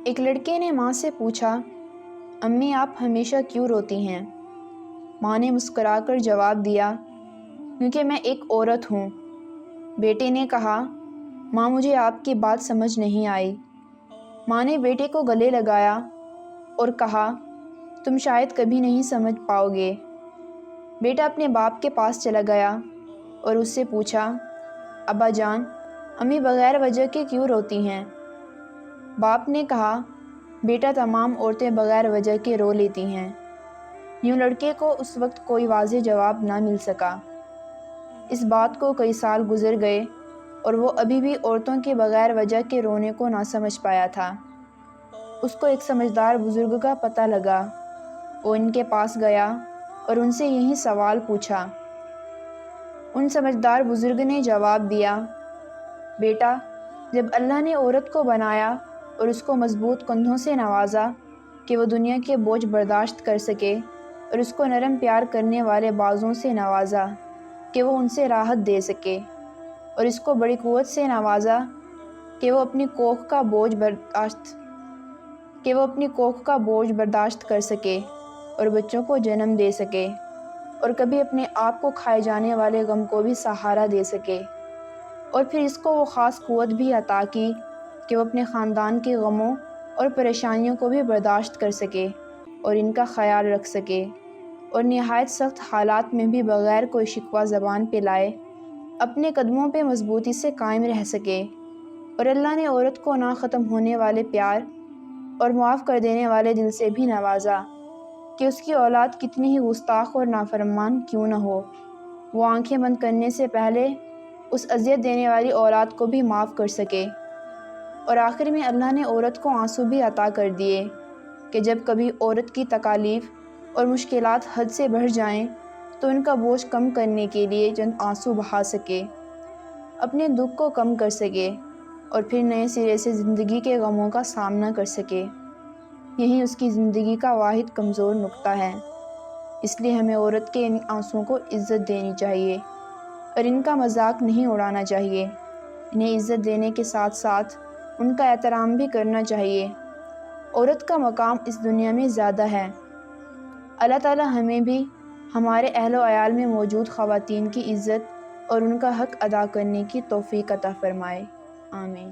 ایک لڑکے نے ماں سے پوچھا، امی آپ ہمیشہ کیوں روتی ہیں؟ ماں نے مسکرا کر جواب دیا، کیونکہ میں ایک عورت ہوں۔ بیٹے نے کہا، ماں مجھے آپ کی بات سمجھ نہیں آئی۔ ماں نے بیٹے کو گلے لگایا اور کہا، تم شاید کبھی نہیں سمجھ پاؤ گے۔ بیٹا اپنے باپ کے پاس چلا گیا اور اس سے پوچھا، ابا جان، امی بغیر وجہ کے کیوں روتی ہیں؟ باپ نے کہا، بیٹا تمام عورتیں بغیر وجہ کے رو لیتی ہیں۔ یوں لڑکے کو اس وقت کوئی واضح جواب نہ مل سکا۔ اس بات کو کئی سال گزر گئے اور وہ ابھی بھی عورتوں کے بغیر وجہ کے رونے کو نہ سمجھ پایا تھا۔ اس کو ایک سمجھدار بزرگ کا پتہ لگا۔ وہ ان کے پاس گیا اور ان سے یہی سوال پوچھا۔ ان سمجھدار بزرگ نے جواب دیا، بیٹا، جب اللہ نے عورت کو بنایا اور اس کو مضبوط کندھوں سے نوازا کہ وہ دنیا کے بوجھ برداشت کر سکے، اور اس کو نرم پیار کرنے والے بازوں سے نوازا کہ وہ ان سے راحت دے سکے، اور اس کو بڑی قوت سے نوازا کہ وہ اپنی کوکھ کا بوجھ برداشت کر سکے اور بچوں کو جنم دے سکے، اور کبھی اپنے آپ کو کھائے جانے والے غم کو بھی سہارا دے سکے، اور پھر اس کو وہ خاص قوت بھی عطا کی کہ وہ اپنے خاندان کے غموں اور پریشانیوں کو بھی برداشت کر سکے اور ان کا خیال رکھ سکے، اور نہایت سخت حالات میں بھی بغیر کوئی شکوہ زبان پہ لائے اپنے قدموں پہ مضبوطی سے قائم رہ سکے۔ اور اللہ نے عورت کو نہ ختم ہونے والے پیار اور معاف کر دینے والے دل سے بھی نوازا کہ اس کی اولاد کتنی ہی گستاخ اور نافرمان کیوں نہ ہو، وہ آنکھیں بند کرنے سے پہلے اس اذیت دینے والی اولاد کو بھی معاف کر سکے۔ اور آخر میں اللہ نے عورت کو آنسو بھی عطا کر دیے کہ جب کبھی عورت کی تکالیف اور مشکلات حد سے بڑھ جائیں تو ان کا بوجھ کم کرنے کے لیے چند آنسو بہا سکے، اپنے دکھ کو کم کر سکے، اور پھر نئے سرے سے زندگی کے غموں کا سامنا کر سکے۔ یہی اس کی زندگی کا واحد کمزور نقطہ ہے۔ اس لیے ہمیں عورت کے ان آنسوؤں کو عزت دینی چاہیے اور ان کا مذاق نہیں اڑانا چاہیے۔ انہیں عزت دینے کے ساتھ ساتھ ان کا احترام بھی کرنا چاہیے۔ عورت کا مقام اس دنیا میں زیادہ ہے۔ اللہ تعالی ہمیں بھی ہمارے اہل و عیال میں موجود خواتین کی عزت اور ان کا حق ادا کرنے کی توفیق عطا فرمائے۔ آمین۔